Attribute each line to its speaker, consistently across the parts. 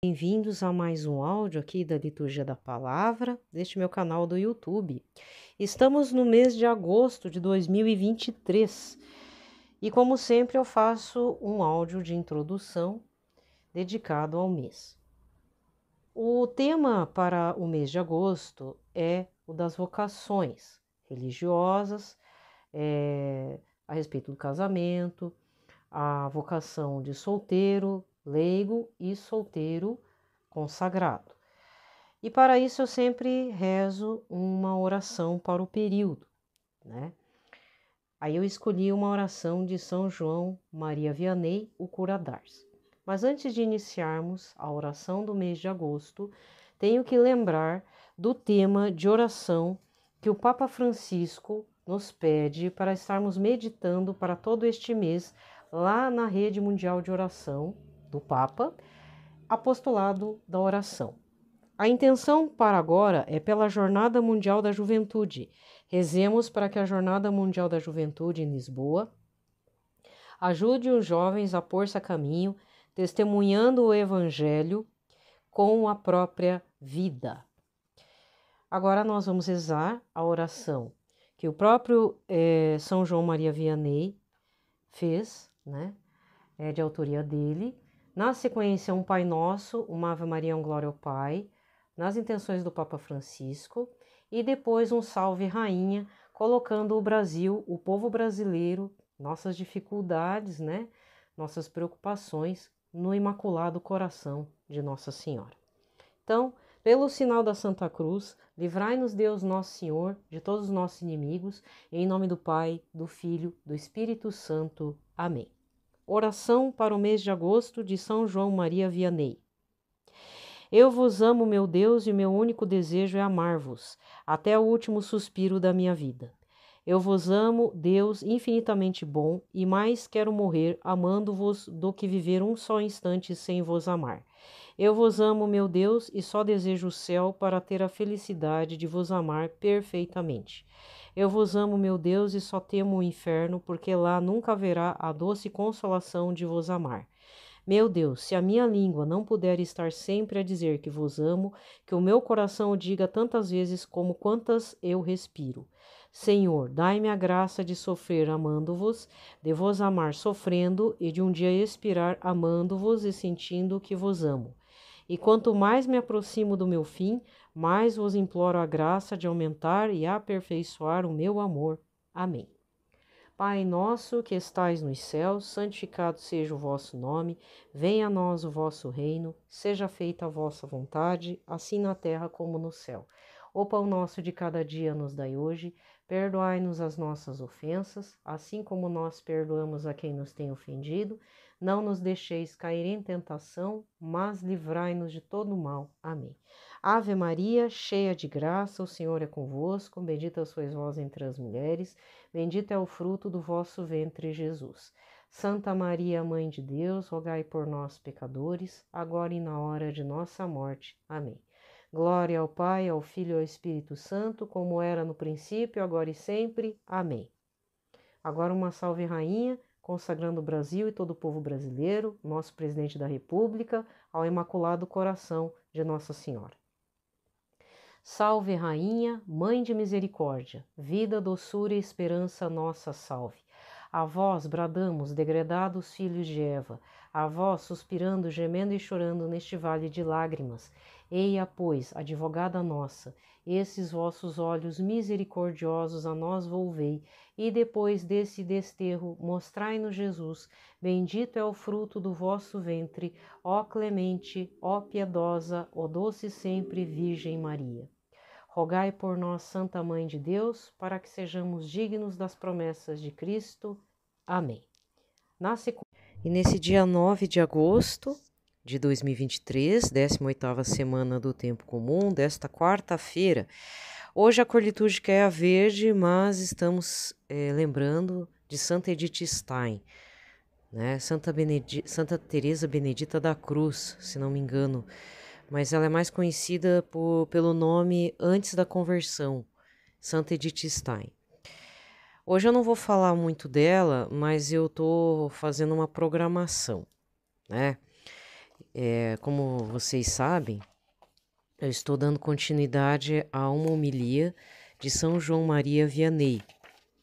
Speaker 1: Bem-vindos a mais um áudio aqui da Liturgia da Palavra, deste meu canal do YouTube. Estamos no mês de agosto de 2023 e, como sempre, eu faço um áudio de introdução dedicado ao mês. O tema para o mês de agosto é o das vocações religiosas, a respeito do casamento, a vocação de solteiro, leigo e solteiro consagrado. E para isso eu sempre rezo uma oração para o período, né? Aí eu escolhi uma oração de São João Maria Vianney, o cura d'Ars. Mas antes de iniciarmos a oração do mês de agosto, tenho que lembrar do tema de oração que o Papa Francisco nos pede para estarmos meditando para todo este mês lá na Rede Mundial de Oração do Papa, Apostolado da Oração. A intenção para agora é pela Jornada Mundial da Juventude. Rezemos para que a Jornada Mundial da Juventude em Lisboa ajude os jovens a pôr-se a caminho, testemunhando o Evangelho com a própria vida. Agora nós vamos rezar a oração que o próprio São João Maria Vianney fez, né? É de autoria dele. Na sequência, um Pai Nosso, uma Ave Maria, um Glória ao Pai, nas intenções do Papa Francisco, e depois um Salve Rainha, colocando o Brasil, o povo brasileiro, nossas dificuldades, né? Nossas preocupações no Imaculado Coração de Nossa Senhora. Então, pelo sinal da Santa Cruz, livrai-nos Deus Nosso Senhor de todos os nossos inimigos, em nome do Pai, do Filho, do Espírito Santo. Amém. Oração para o mês de agosto de São João Maria Vianney. Eu vos amo, meu Deus, e meu único desejo é amar-vos, até o último suspiro da minha vida. Eu vos amo, Deus infinitamente bom, e mais quero morrer amando-vos do que viver um só instante sem vos amar. Eu vos amo, meu Deus, e só desejo o céu para ter a felicidade de vos amar perfeitamente. Eu vos amo, meu Deus, e só temo o inferno, porque lá nunca haverá a doce consolação de vos amar. Meu Deus, se a minha língua não puder estar sempre a dizer que vos amo, que o meu coração o diga tantas vezes como quantas eu respiro. Senhor, dai-me a graça de sofrer amando-vos, de vos amar sofrendo e de um dia expirar amando-vos e sentindo que vos amo. E quanto mais me aproximo do meu fim, mais vos imploro a graça de aumentar e aperfeiçoar o meu amor. Amém. Pai nosso que estais nos céus, santificado seja o vosso nome, venha a nós o vosso reino, seja feita a vossa vontade, assim na terra como no céu. O pão nosso de cada dia nos dai hoje, perdoai-nos as nossas ofensas, assim como nós perdoamos a quem nos tem ofendido. Não nos deixeis cair em tentação, mas livrai-nos de todo o mal. Amém. Ave Maria, cheia de graça, o Senhor é convosco, bendita sois vós entre as mulheres, bendito é o fruto do vosso ventre, Jesus. Santa Maria, Mãe de Deus, rogai por nós, pecadores, agora e na hora de nossa morte. Amém. Glória ao Pai, ao Filho e ao Espírito Santo, como era no princípio, agora e sempre. Amém. Agora uma salve rainha, consagrando o Brasil e todo o povo brasileiro, nosso presidente da República, ao Imaculado Coração de Nossa Senhora. Salve rainha, mãe de misericórdia, vida, doçura e esperança nossa salve. A vós bradamos, degredados filhos de Eva, a vós suspirando, gemendo e chorando neste vale de lágrimas. Eia, pois, advogada nossa, esses vossos olhos misericordiosos a nós volvei, e depois desse desterro mostrai-nos Jesus, bendito é o fruto do vosso ventre, ó clemente, ó piedosa, ó doce sempre Virgem Maria. Rogai por nós, Santa Mãe de Deus, para que sejamos dignos das promessas de Cristo. Amém. E nesse dia 9 de agosto de 2023, 18ª semana do Tempo Comum, desta quarta-feira, hoje a cor litúrgica é a verde, mas estamos lembrando de Santa Edith Stein, né? Santa Teresa Benedita da Cruz, se não me engano, mas ela é mais conhecida pelo nome antes da conversão, Santa Edith Stein. Hoje eu não vou falar muito dela, mas eu estou fazendo uma programação, né? Como vocês sabem, eu estou dando continuidade a uma homilia de São João Maria Vianney,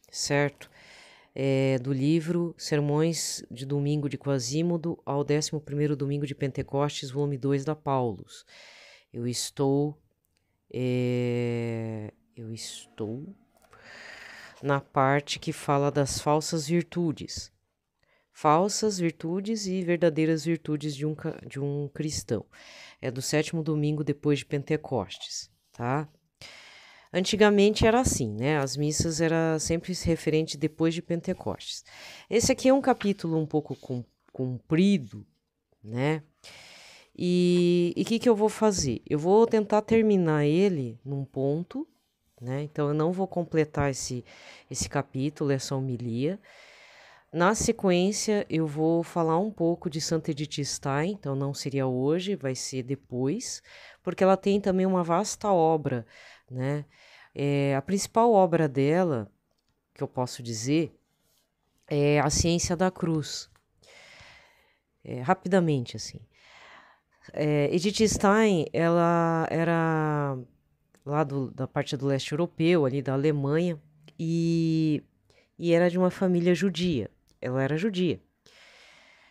Speaker 1: certo? Do livro Sermões de Domingo de Quasímodo ao 11º Domingo de Pentecostes, volume 2 da Paulus. Eu estou na parte que fala das falsas virtudes e verdadeiras virtudes de um cristão. É do 7º domingo depois de Pentecostes, tá? Antigamente era assim, né? As missas era sempre referente depois de Pentecostes. Esse aqui é um capítulo um pouco comprido, né? E o que eu vou fazer? Eu vou tentar terminar ele num ponto, né? Então eu não vou completar esse capítulo, essa homilia. Na sequência, eu vou falar um pouco de Santa Edith Stein, então não seria hoje, vai ser depois, porque ela tem também uma vasta obra, né? A principal obra dela, que eu posso dizer, é A Ciência da Cruz. Rapidamente, assim. Edith Stein, ela era lá da parte do leste europeu, ali da Alemanha, e era de uma família judia. Ela era judia.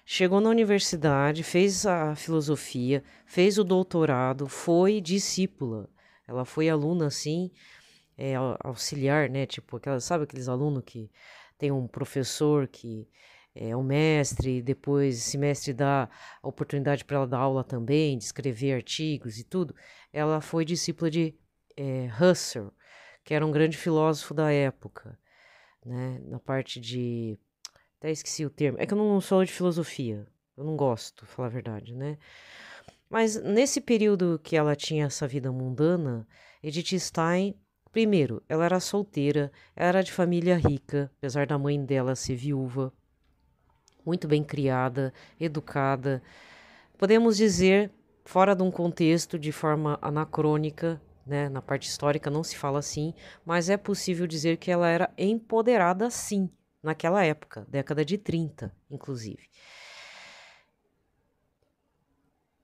Speaker 1: Chegou na universidade, fez a filosofia, fez o doutorado, foi discípula. Ela foi aluna, assim, auxiliar, né? Tipo, sabe aqueles alunos que tem um professor que é um mestre, e depois esse mestre dá a oportunidade para ela dar aula também, de escrever artigos e tudo. Ela foi discípula de Husserl, que era um grande filósofo da época, né? Na parte de... Até esqueci o termo. É que eu não sou de filosofia. Eu não gosto, pra falar a verdade, né? Mas nesse período que ela tinha essa vida mundana, Edith Stein, primeiro, ela era solteira, era de família rica, apesar da mãe dela ser viúva, muito bem criada, educada. Podemos dizer, fora de um contexto, de forma anacrônica, né? Na parte histórica não se fala assim, mas é possível dizer que ela era empoderada, sim, naquela época, década de 30, inclusive.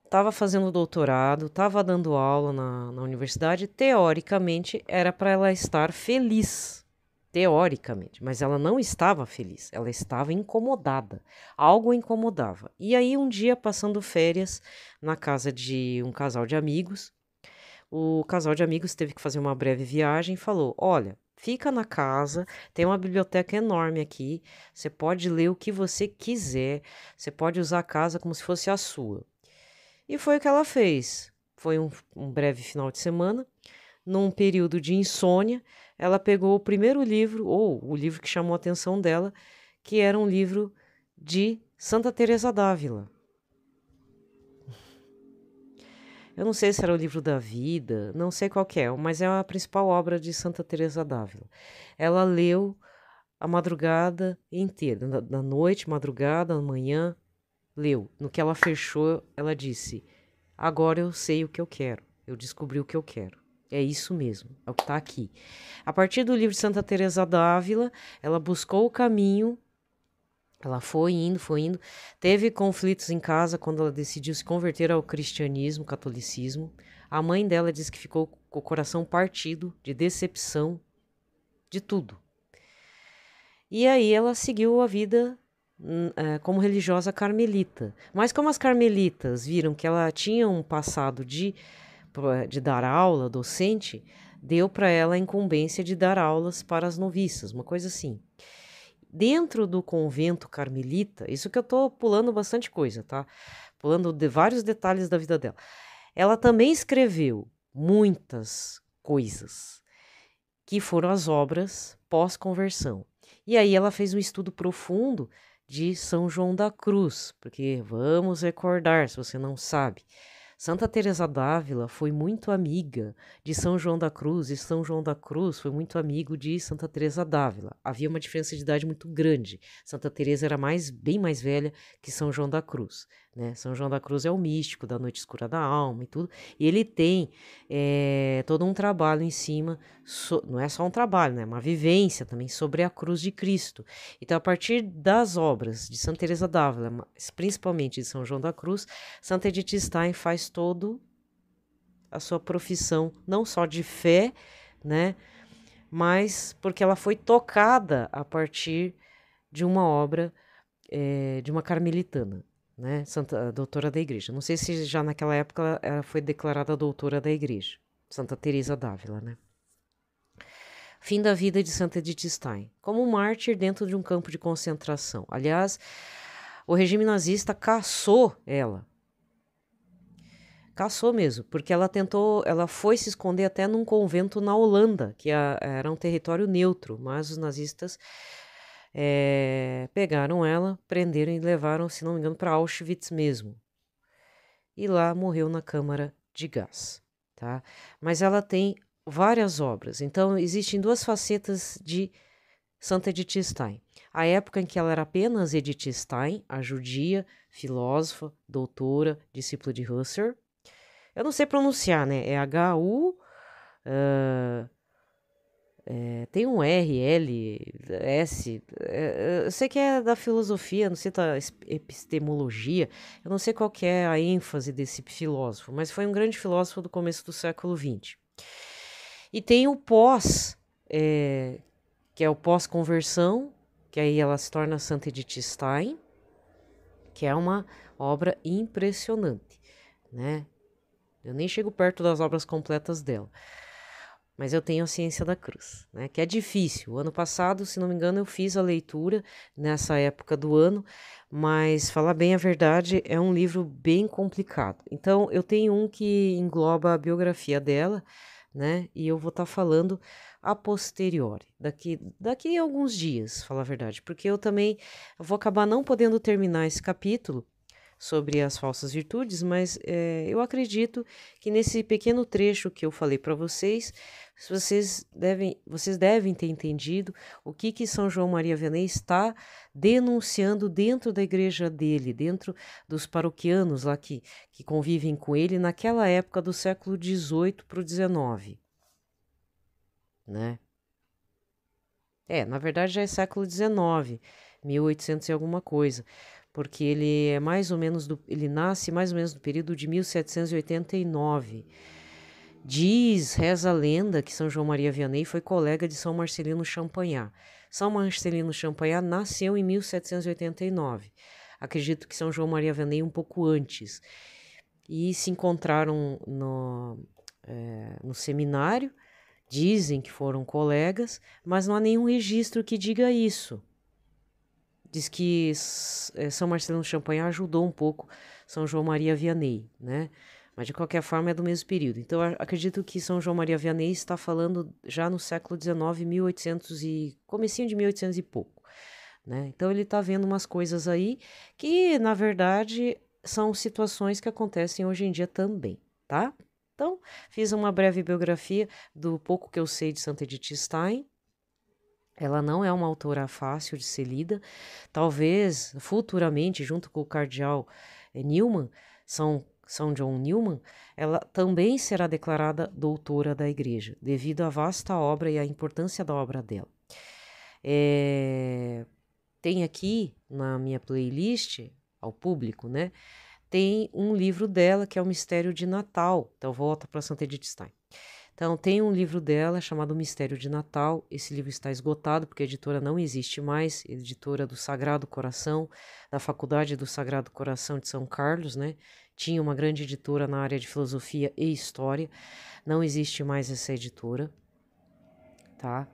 Speaker 1: Estava fazendo doutorado, estava dando aula na universidade, teoricamente era para ela estar feliz, teoricamente, mas ela não estava feliz, ela estava incomodada, algo a incomodava. E aí um dia, passando férias na casa de um casal de amigos, o casal de amigos teve que fazer uma breve viagem e falou: olha, fica na casa, tem uma biblioteca enorme aqui, você pode ler o que você quiser, você pode usar a casa como se fosse a sua. E foi o que ela fez. Foi um breve final de semana. Num período de insônia, ela pegou o primeiro livro, ou o livro que chamou a atenção dela, que era um livro de Santa Teresa d'Ávila. Eu não sei se era o livro da vida, não sei qual que é, mas é a principal obra de Santa Teresa d'Ávila. Ela leu a madrugada inteira, da noite, madrugada, manhã, leu. No que ela fechou, ela disse: agora eu sei o que eu quero, eu descobri o que eu quero. É isso mesmo, é o que está aqui. A partir do livro de Santa Teresa d'Ávila, ela buscou o caminho, ela foi indo, teve conflitos em casa quando ela decidiu se converter ao cristianismo, catolicismo. A mãe dela disse que ficou com o coração partido, de decepção, de tudo. E aí ela seguiu a vida como religiosa carmelita. Mas como as carmelitas viram que ela tinha um passado de dar aula, docente, deu para ela a incumbência de dar aulas para as noviças, uma coisa assim. Dentro do convento carmelita, isso que eu tô pulando bastante coisa, tá? Pulando vários detalhes da vida dela. Ela também escreveu muitas coisas que foram as obras pós-conversão. E aí ela fez um estudo profundo de São João da Cruz, porque vamos recordar, se você não sabe, Santa Teresa d'Ávila foi muito amiga de São João da Cruz, e São João da Cruz foi muito amigo de Santa Teresa d'Ávila. Havia uma diferença de idade muito grande. Santa Teresa era bem mais velha que São João da Cruz, né? São João da Cruz é o místico da noite escura da alma e tudo, e ele tem todo um trabalho em cima, não é só um trabalho, né? Uma vivência também sobre a cruz de Cristo. Então, a partir das obras de Santa Teresa d'Ávila, mas principalmente de São João da Cruz, Santa Edith Stein faz todo a sua profissão, não só de fé, né? Mas porque ela foi tocada a partir de uma obra de uma carmelitana, né? Santa Doutora da Igreja. Não sei se já naquela época ela foi declarada doutora da Igreja. Santa Teresa d'Ávila, né? Fim da vida de Santa Edith Stein, como um mártir dentro de um campo de concentração. Aliás, o regime nazista caçou ela. Caçou mesmo, porque ela foi se esconder até num convento na Holanda, que era um território neutro, mas os nazistas pegaram ela, prenderam e levaram, se não me engano, para Auschwitz mesmo. E lá morreu na câmara de gás, tá? Mas ela tem várias obras. Então, existem duas facetas de Santa Edith Stein. A época em que ela era apenas Edith Stein, a judia, filósofa, doutora, discípula de Husserl. Eu não sei pronunciar, né? É H-U... tem um R, L, S. Eu sei que é da filosofia, não sei da epistemologia. Eu não sei qual que é a ênfase desse filósofo, mas foi um grande filósofo do começo do século XX. E tem o pós, que é o pós-conversão, que aí ela se torna Santa Edith Stein, que é uma obra impressionante, né? Eu nem chego perto das obras completas dela, mas eu tenho a Ciência da Cruz, né? Que é difícil. O ano passado, se não me engano, eu fiz a leitura nessa época do ano, mas, falar bem a verdade, é um livro bem complicado. Então, eu tenho um que engloba a biografia dela, né? E eu vou estar falando a posteriori, daqui a alguns dias, falar a verdade, porque eu também vou acabar não podendo terminar esse capítulo sobre as falsas virtudes, mas eu acredito que nesse pequeno trecho que eu falei para vocês, vocês devem ter entendido o que São João Maria Vianney está denunciando dentro da igreja dele, dentro dos paroquianos lá que convivem com ele naquela época do século XVIII para o XIX, né? Na verdade já é século XIX, 1800 e alguma coisa, porque ele é mais ou menos ele nasce mais ou menos no período de 1789. Reza a lenda que São João Maria Vianney foi colega de São Marcelino Champagnat. São Marcelino Champagnat nasceu em 1789. Acredito que São João Maria Vianney um pouco antes. E se encontraram no seminário, dizem que foram colegas, mas não há nenhum registro que diga isso. Diz que São Marcelino Champagnat ajudou um pouco São João Maria Vianney, né? Mas de qualquer forma é do mesmo período. Então eu acredito que São João Maria Vianney está falando já no século XIX, 1800 comecinho de 1800 e pouco, né? Então ele está vendo umas coisas aí que, na verdade, são situações que acontecem hoje em dia também, tá? Então, fiz uma breve biografia do pouco que eu sei de Santa Edith Stein. Ela não é uma autora fácil de ser lida. Talvez, futuramente, junto com o cardeal Newman, São John Newman, ela também será declarada doutora da Igreja, devido à vasta obra e à importância da obra dela. Tem aqui, na minha playlist, ao público, né? Tem um livro dela, que é o Mistério de Natal. Então, volta para Santa Edith Stein. Então, tem um livro dela chamado Mistério de Natal. Esse livro está esgotado, porque a editora não existe mais. Editora do Sagrado Coração, da Faculdade do Sagrado Coração de São Carlos, né? Tinha uma grande editora na área de filosofia e história. Não existe mais essa editora, tá?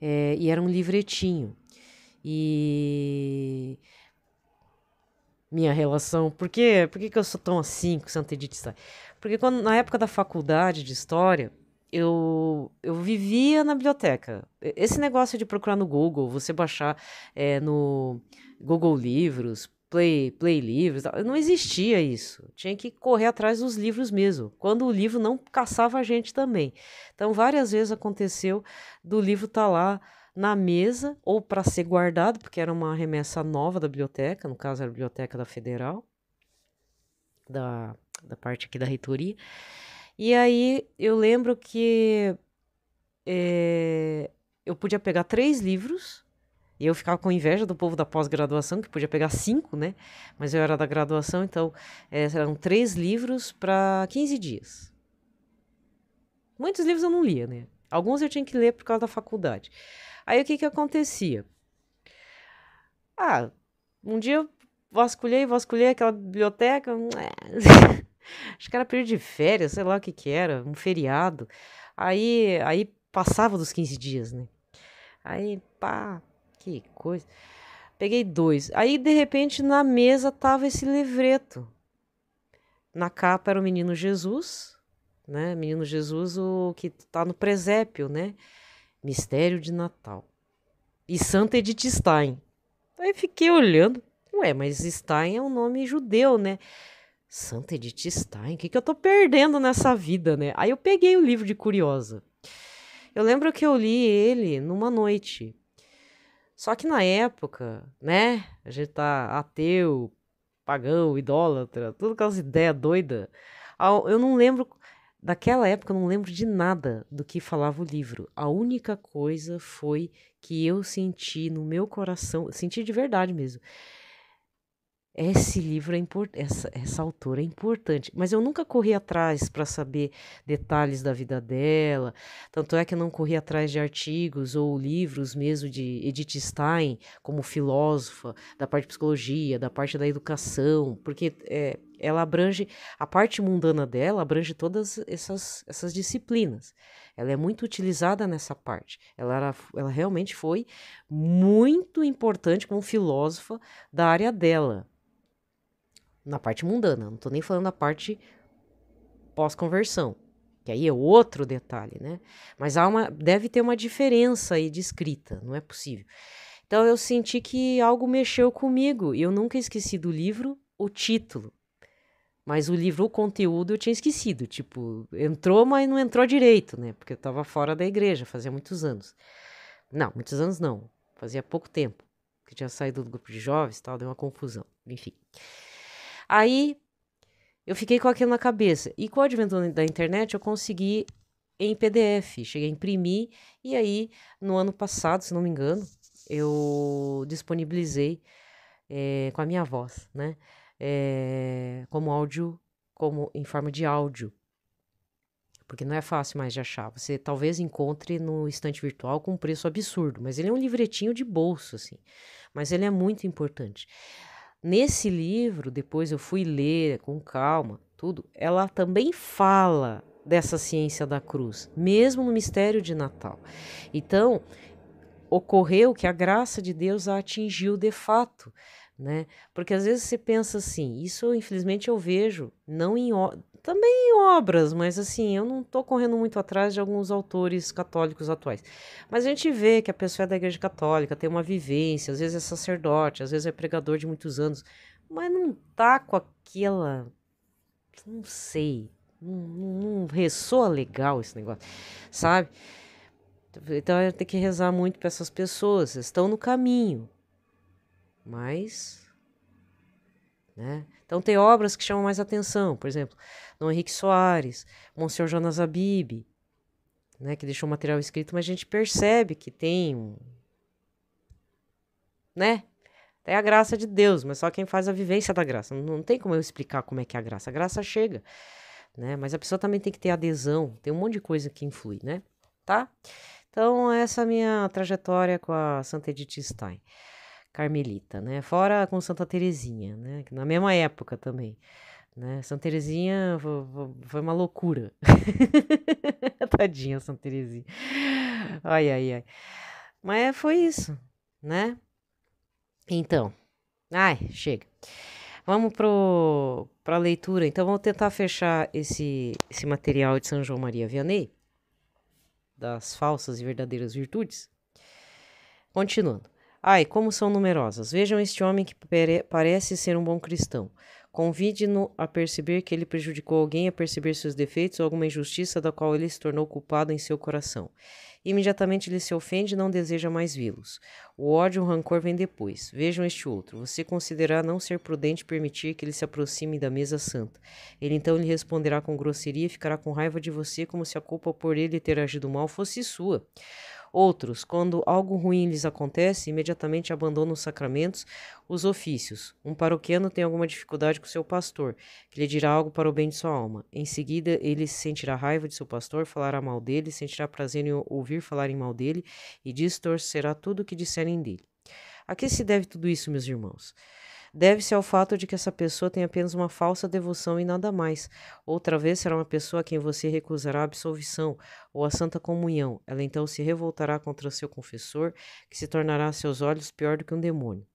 Speaker 1: E era um livretinho. E minha relação... Por que eu sou tão assim com Santa Edith Stein? Porque na época da faculdade de História, eu vivia na biblioteca. Esse negócio de procurar no Google, você baixar no Google Livros, play livros, não existia isso. Tinha que correr atrás dos livros mesmo, quando o livro não caçava a gente também. Então, várias vezes aconteceu do livro estar lá na mesa, ou para ser guardado, porque era uma remessa nova da biblioteca, no caso era a Biblioteca da Federal, da parte aqui da reitoria. E aí eu lembro que eu podia pegar 3 livros, e eu ficava com inveja do povo da pós-graduação, que podia pegar 5, né? Mas eu era da graduação, então eram 3 livros para 15 dias. Muitos livros eu não lia, né? Alguns eu tinha que ler por causa da faculdade. Aí o que acontecia? Um dia eu vasculhei aquela biblioteca. Acho que era período de férias, sei lá o que era, um feriado. Aí passava dos 15 dias, né? Aí, pá, que coisa. Peguei 2. Aí, de repente, na mesa tava esse livreto. Na capa era o Menino Jesus, né? Menino Jesus, o que tá no presépio, né? Mistério de Natal. E Santa Edith Stein. Aí fiquei olhando. Ué, mas Stein é um nome judeu, né? Santa Edith Stein, o que eu tô perdendo nessa vida, né? Aí eu peguei o livro de curiosa. Eu lembro que eu li ele numa noite. Só que na época, né? A gente tá ateu, pagão, idólatra, todas aquelas ideias doidas. Eu não lembro, daquela época eu não lembro de nada do que falava o livro. A única coisa foi que eu senti no meu coração, senti de verdade mesmo. Esse livro é importante, essa autora é importante, mas eu nunca corri atrás para saber detalhes da vida dela, tanto é que eu não corri atrás de artigos ou livros mesmo de Edith Stein, como filósofa, da parte de psicologia, da parte da educação, porque ela abrange, a parte mundana dela abrange todas essas disciplinas. Ela é muito utilizada nessa parte. Ela realmente foi muito importante como filósofa da área dela. Na parte mundana, não tô nem falando da parte pós-conversão, que aí é outro detalhe, né? Mas deve ter uma diferença aí de escrita, não é possível. Então eu senti que algo mexeu comigo, e eu nunca esqueci do livro o título, mas o livro, o conteúdo eu tinha esquecido, tipo, entrou, mas não entrou direito, né? Porque eu tava fora da igreja, fazia muitos anos. Não, muitos anos não, fazia pouco tempo, que tinha saído do grupo de jovens e tal, deu uma confusão, enfim. Aí eu fiquei com aquilo na cabeça. E com o advento da internet eu consegui em PDF. Cheguei a imprimir e aí no ano passado, se não me engano, eu disponibilizei com a minha voz, né? Como áudio, como em forma de áudio. Porque não é fácil mais de achar. Você talvez encontre no estante virtual com um preço absurdo, mas ele é um livretinho de bolso, assim. Mas ele é muito importante. Nesse livro, depois eu fui ler com calma, tudo, ela também fala dessa ciência da cruz, mesmo no mistério de Natal. Então, ocorreu que a graça de Deus a atingiu de fato, né? Porque às vezes você pensa assim, isso infelizmente eu vejo, não também em obras, mas assim, eu não estou correndo muito atrás de alguns autores católicos atuais. Mas a gente vê que a pessoa é da igreja católica, tem uma vivência, às vezes é sacerdote, às vezes é pregador de muitos anos, mas não tá com aquela, não sei, não ressoa legal esse negócio, sabe? Então eu tenho que rezar muito para essas pessoas, estão no caminho, mas, né? Então tem obras que chamam mais atenção, por exemplo, Dom Henrique Soares, Monsenhor Jonas Abib, né, que deixou material escrito, mas a gente percebe que tem né? Tem a graça de Deus, mas só quem faz a vivência da graça. Não tem como eu explicar como é que é a graça chega, né? Mas a pessoa também tem que ter adesão, tem um monte de coisa que influi, né? Tá? Então, essa é a minha trajetória com a Santa Edith Stein, carmelita, né? Fora com Santa Teresinha, né? Na mesma época também, né? Santa Teresinha foi uma loucura. Tadinha, Santa Teresinha. Ai, ai, ai. Mas foi isso, né? Então, chega. Vamos para a leitura. Então, vamos tentar fechar esse material de São João Maria Vianney, das falsas e verdadeiras virtudes. Continuando. Ai, como são numerosas! Vejam este homem que parece ser um bom cristão. Convide-no a perceber que ele prejudicou alguém, a perceber seus defeitos ou alguma injustiça da qual ele se tornou culpado em seu coração. Imediatamente ele se ofende e não deseja mais vê-los. O ódio e o rancor vêm depois. Vejam este outro. Você considerará não ser prudente permitir que ele se aproxime da mesa santa. Ele então lhe responderá com grosseria e ficará com raiva de você como se a culpa por ele ter agido mal fosse sua. Outros, quando algo ruim lhes acontece, imediatamente abandonam os sacramentos, os ofícios. Um paroquiano tem alguma dificuldade com seu pastor, que lhe dirá algo para o bem de sua alma. Em seguida, ele sentirá raiva de seu pastor, falará mal dele, sentirá prazer em ouvir falarem mal dele e distorcerá tudo o que disserem dele. A que se deve tudo isso, meus irmãos? Deve-se ao fato de que essa pessoa tem apenas uma falsa devoção e nada mais. Outra vez será uma pessoa a quem você recusará a absolvição ou a santa comunhão. Ela então se revoltará contra seu confessor, que se tornará a seus olhos pior do que um demônio.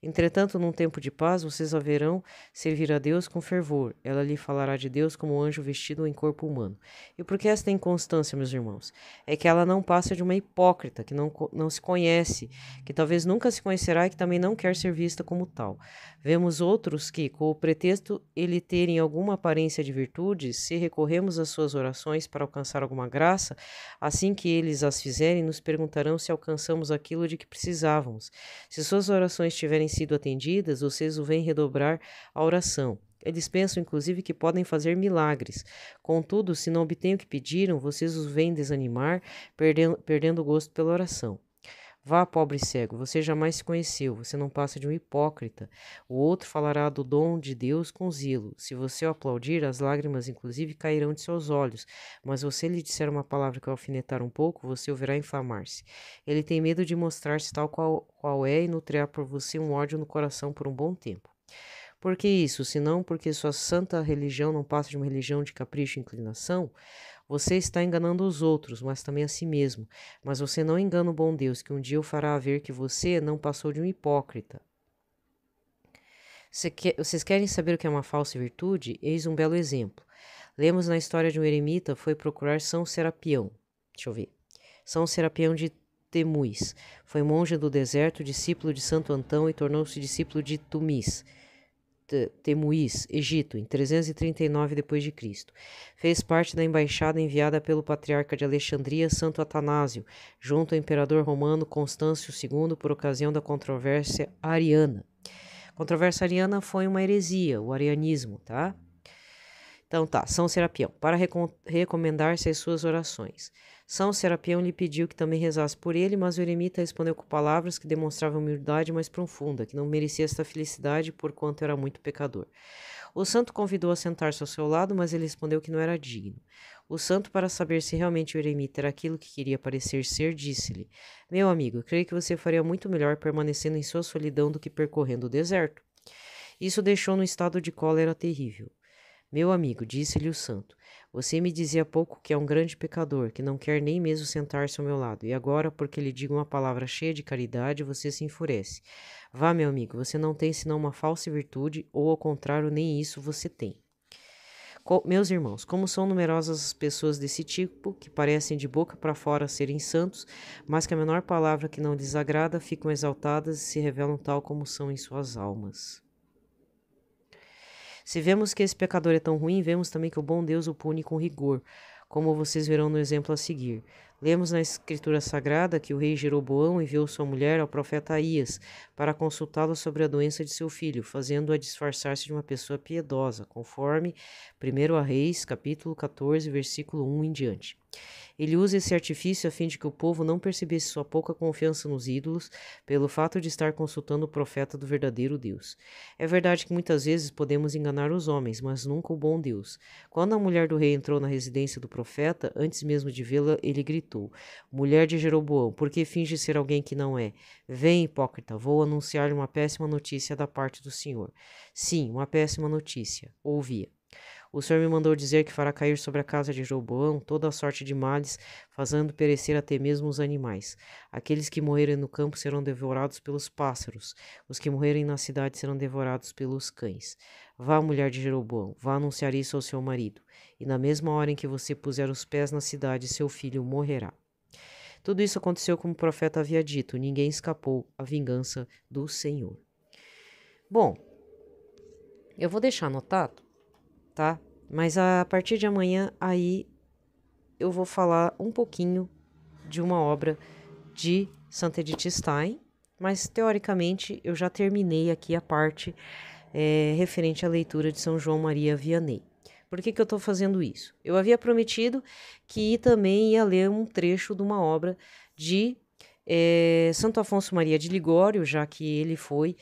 Speaker 1: Entretanto, num tempo de paz, vocês a verão servir a Deus com fervor. Ela lhe falará de Deus como um anjo vestido em corpo humano. E por que esta inconstância, meus irmãos? É que ela não passa de uma hipócrita, que não se conhece, que talvez nunca se conhecerá e que também não quer ser vista como tal. Vemos outros que, com o pretexto ele terem alguma aparência de virtude, se recorremos às suas orações para alcançar alguma graça, assim que eles as fizerem, nos perguntarão se alcançamos aquilo de que precisávamos. Se suas orações tiverem sido atendidas, vocês o veem redobrar a oração. Eles pensam, inclusive, que podem fazer milagres. Contudo, se não obtêm o que pediram, vocês os veem desanimar, perdendo o gosto pela oração. Vá, pobre cego, você jamais se conheceu, você não passa de um hipócrita. O outro falará do dom de Deus com zelo. Se você o aplaudir, as lágrimas inclusive cairão de seus olhos, mas você lhe disser uma palavra que o alfinetar um pouco, você o verá inflamar-se. Ele tem medo de mostrar-se tal qual é e nutrirá por você um ódio no coração por um bom tempo. Por que isso? Senão porque sua santa religião não passa de uma religião de capricho e inclinação? Você está enganando os outros, mas também a si mesmo. Mas você não engana o bom Deus, que um dia o fará ver que você não passou de um hipócrita. Vocês querem saber o que é uma falsa virtude? Eis um belo exemplo. Lemos na história de um eremita foi procurar São Serapião. Deixa eu ver. São Serapião de Temuis. Foi monge do deserto, discípulo de Santo Antão e tornou-se discípulo de Temuís, Egito, em 339 d.C. Fez parte da embaixada enviada pelo patriarca de Alexandria, Santo Atanásio, junto ao imperador romano Constâncio II por ocasião da controvérsia ariana. A controvérsia ariana foi uma heresia, o arianismo, tá? Então tá, São Serapião, para recomendar-se as suas orações. São Serapião lhe pediu que também rezasse por ele, mas o eremita respondeu com palavras que demonstravam humildade mais profunda, que não merecia esta felicidade, porquanto era muito pecador. O santo convidou a sentar-se ao seu lado, mas ele respondeu que não era digno. O santo, para saber se realmente o eremita era aquilo que queria parecer ser, disse-lhe: Meu amigo, creio que você faria muito melhor permanecendo em sua solidão do que percorrendo o deserto. Isso deixou no estado de cólera terrível. Meu amigo, disse-lhe o santo, você me dizia há pouco que é um grande pecador, que não quer nem mesmo sentar-se ao meu lado, e agora, porque lhe digo uma palavra cheia de caridade, você se enfurece. Vá, meu amigo, você não tem senão uma falsa virtude, ou ao contrário, nem isso você tem. Meus irmãos, como são numerosas as pessoas desse tipo, que parecem de boca para fora serem santos, mas que a menor palavra que não lhes agrada ficam exaltadas e se revelam tal como são em suas almas. Se vemos que esse pecador é tão ruim, vemos também que o bom Deus o pune com rigor, como vocês verão no exemplo a seguir. Lemos na Escritura Sagrada que o rei Jeroboão enviou sua mulher ao profeta Aías para consultá-lo sobre a doença de seu filho, fazendo-a disfarçar-se de uma pessoa piedosa, conforme 1 Reis, capítulo 14, versículo 1 em diante. Ele usa esse artifício a fim de que o povo não percebesse sua pouca confiança nos ídolos pelo fato de estar consultando o profeta do verdadeiro Deus. É verdade que muitas vezes podemos enganar os homens, mas nunca o bom Deus. Quando a mulher do rei entrou na residência do profeta, antes mesmo de vê-la, ele gritou: Mulher de Jeroboão, por que finge ser alguém que não é? Vem, hipócrita, vou anunciar-lhe uma péssima notícia da parte do Senhor. Sim, uma péssima notícia. Ouvia. O Senhor me mandou dizer que fará cair sobre a casa de Jeroboão toda a sorte de males, fazendo perecer até mesmo os animais. Aqueles que morrerem no campo serão devorados pelos pássaros, os que morrerem na cidade serão devorados pelos cães. Vá, mulher de Jeroboão, vá anunciar isso ao seu marido, e na mesma hora em que você puser os pés na cidade, seu filho morrerá. Tudo isso aconteceu como o profeta havia dito, ninguém escapou à vingança do Senhor. Bom, eu vou deixar anotado, tá? Mas a partir de amanhã, aí eu vou falar um pouquinho de uma obra de Santa Edith Stein, mas teoricamente eu já terminei aqui a parte referente à leitura de São João Maria Vianney. Por que eu estou fazendo isso? Eu havia prometido que também ia ler um trecho de uma obra de Santo Afonso Maria de Ligório, já que ele foi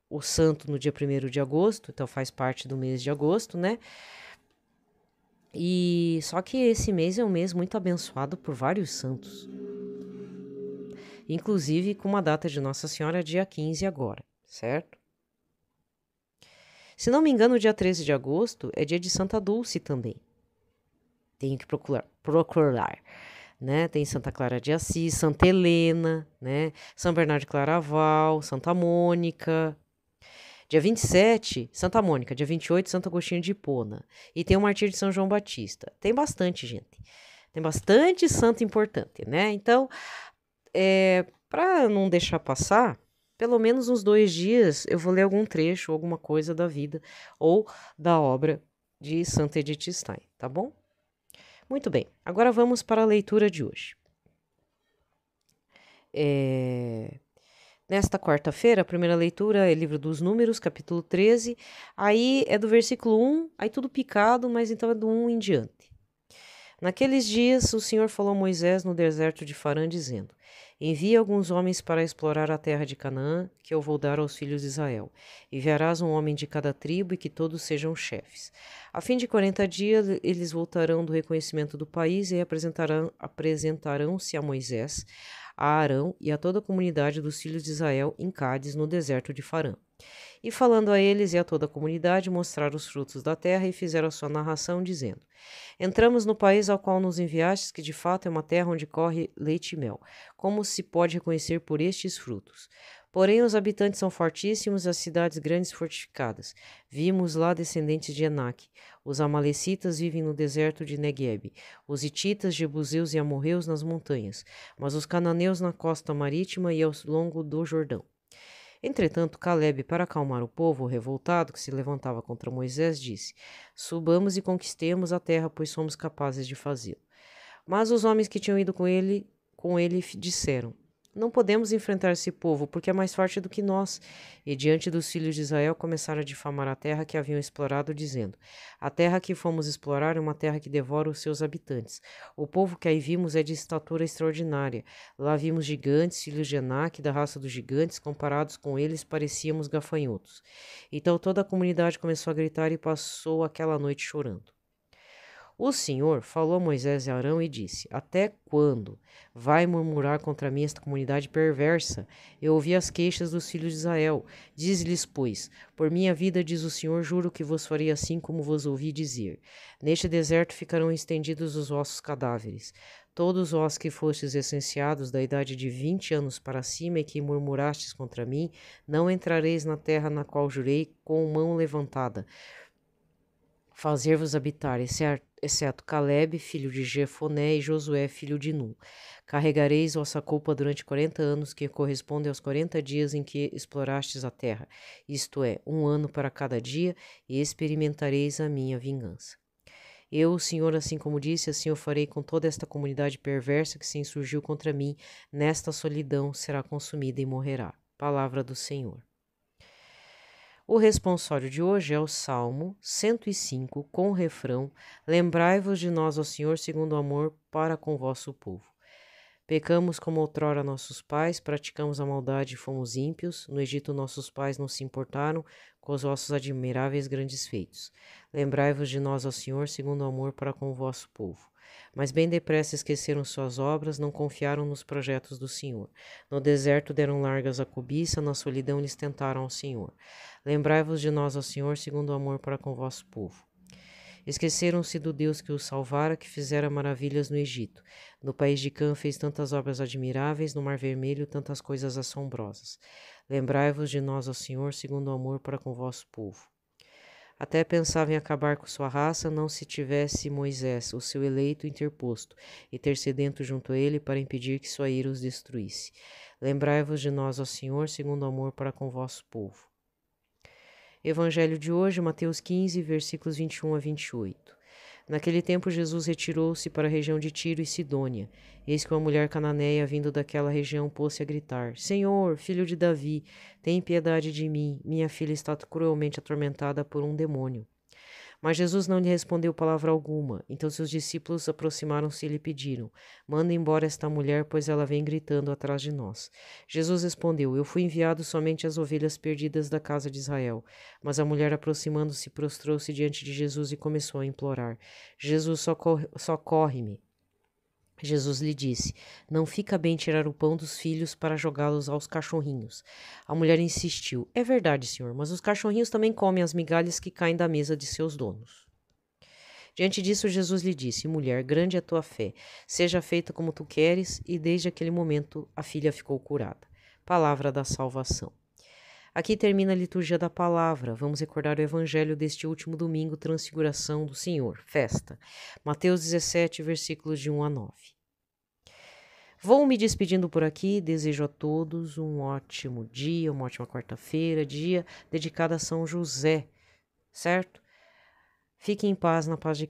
Speaker 1: o santo no dia 1º de agosto, então faz parte do mês de agosto, né? E só que esse mês é um mês muito abençoado por vários santos, inclusive com uma data de Nossa Senhora dia 15 agora, certo? Se não me engano, dia 13 de agosto é dia de Santa Dulce também. Tenho que procurar, né? Tem Santa Clara de Assis, Santa Helena, né? São Bernardo de Claraval, Santa Mônica. Dia 27, Santa Mônica. Dia 28, Santo Agostinho de Hipona. E tem o Martírio de São João Batista. Tem bastante, gente. Tem bastante santo importante, né? Então, para não deixar passar, pelo menos uns 2 dias eu vou ler algum trecho, alguma coisa da vida ou da obra de Santa Edith Stein, tá bom? Muito bem, agora vamos para a leitura de hoje. Nesta quarta-feira, a primeira leitura é Livro dos Números, capítulo 13, aí é do versículo 1, aí tudo picado, mas então é do 1 em diante. Naqueles dias, o Senhor falou a Moisés no deserto de Farã, dizendo: Envia alguns homens para explorar a terra de Canaã, que eu vou dar aos filhos de Israel. Enviarás um homem de cada tribo e que todos sejam chefes. A fim de 40 dias, eles voltarão do reconhecimento do país e apresentarão-se a Moisés, a Arão e a toda a comunidade dos filhos de Israel em Cádiz, no deserto de Farã. E falando a eles e a toda a comunidade, mostraram os frutos da terra e fizeram a sua narração, dizendo: Entramos no país ao qual nos enviastes, que de fato é uma terra onde corre leite e mel, como se pode reconhecer por estes frutos. Porém, os habitantes são fortíssimos e as cidades grandes fortificadas. Vimos lá descendentes de Enaque. Os amalecitas vivem no deserto de Negueb, os hititas, jebuseus e amorreus nas montanhas, mas os cananeus na costa marítima e ao longo do Jordão. Entretanto, Calebe, para acalmar o povo revoltado que se levantava contra Moisés, disse: Subamos e conquistemos a terra, pois somos capazes de fazê-lo. Mas os homens que tinham ido com ele disseram: Não podemos enfrentar esse povo, porque é mais forte do que nós. E diante dos filhos de Israel começaram a difamar a terra que haviam explorado, dizendo: A terra que fomos explorar é uma terra que devora os seus habitantes. O povo que aí vimos é de estatura extraordinária. Lá vimos gigantes, filhos de Enaque, da raça dos gigantes, comparados com eles parecíamos gafanhotos. Então toda a comunidade começou a gritar e passou aquela noite chorando. O Senhor falou a Moisés e Arão e disse: Até quando vai murmurar contra mim esta comunidade perversa? Eu ouvi as queixas dos filhos de Israel. Diz-lhes, pois: Por minha vida, diz o Senhor, juro que vos farei assim como vos ouvi dizer. Neste deserto ficarão estendidos os vossos cadáveres. Todos vós que fostes essenciados da idade de 20 anos para cima e que murmurastes contra mim, não entrareis na terra na qual jurei com mão levantada fazer-vos habitar, exceto Calebe, filho de Jefoné, e Josué, filho de Nun. Carregareis vossa culpa durante 40 anos, que correspondem aos 40 dias em que explorastes a terra, isto é, 1 ano para cada dia, e experimentareis a minha vingança. Eu, o Senhor, assim como disse, assim eu farei com toda esta comunidade perversa que se insurgiu contra mim, nesta solidão será consumida e morrerá. Palavra do Senhor. O responsório de hoje é o Salmo 105, com o refrão: Lembrai-vos de nós, ó Senhor, segundo o amor para com vosso povo. Pecamos como outrora nossos pais, praticamos a maldade e fomos ímpios. No Egito nossos pais não se importaram com os vossos admiráveis grandes feitos. Lembrai-vos de nós, ó Senhor, segundo o amor para com o vosso povo. Mas bem depressa esqueceram suas obras, não confiaram nos projetos do Senhor. No deserto deram largas à cobiça, na solidão lhes tentaram ao Senhor. Lembrai-vos de nós, ó Senhor, segundo o amor para com o vosso povo. Esqueceram-se do Deus que os salvara, que fizera maravilhas no Egito. No país de Cã fez tantas obras admiráveis, no Mar Vermelho tantas coisas assombrosas. Lembrai-vos de nós, ó Senhor, segundo o amor para com o vosso povo. Até pensava em acabar com sua raça, não se tivesse Moisés, o seu eleito, interposto, intercedendo junto a ele para impedir que sua ira os destruísse. Lembrai-vos de nós, ó Senhor, segundo o amor para com o vosso povo. Evangelho de hoje, Mateus 15, versículos 21 a 28. Naquele tempo, Jesus retirou-se para a região de Tiro e Sidônia. Eis que uma mulher cananeia, vindo daquela região, pôs-se a gritar: Senhor, filho de Davi, tem piedade de mim. Minha filha está cruelmente atormentada por um demônio. Mas Jesus não lhe respondeu palavra alguma. Então seus discípulos aproximaram-se e lhe pediram: Manda embora esta mulher, pois ela vem gritando atrás de nós. Jesus respondeu: Eu fui enviado somente às ovelhas perdidas da casa de Israel. Mas a mulher, aproximando-se, prostrou-se diante de Jesus e começou a implorar: Jesus, socorre-me. Jesus lhe disse: Não fica bem tirar o pão dos filhos para jogá-los aos cachorrinhos. A mulher insistiu: É verdade, senhor, mas os cachorrinhos também comem as migalhas que caem da mesa de seus donos. Diante disso, Jesus lhe disse: Mulher, grande é a tua fé, seja feita como tu queres, e desde aquele momento a filha ficou curada. Palavra da salvação. Aqui termina a liturgia da palavra. Vamos recordar o evangelho deste último domingo, Transfiguração do Senhor, festa. Mateus 17, versículos de 1 a 9. Vou me despedindo por aqui, desejo a todos um ótimo dia, uma ótima quarta-feira, dia dedicado a São José, certo? Fiquem em paz, na paz de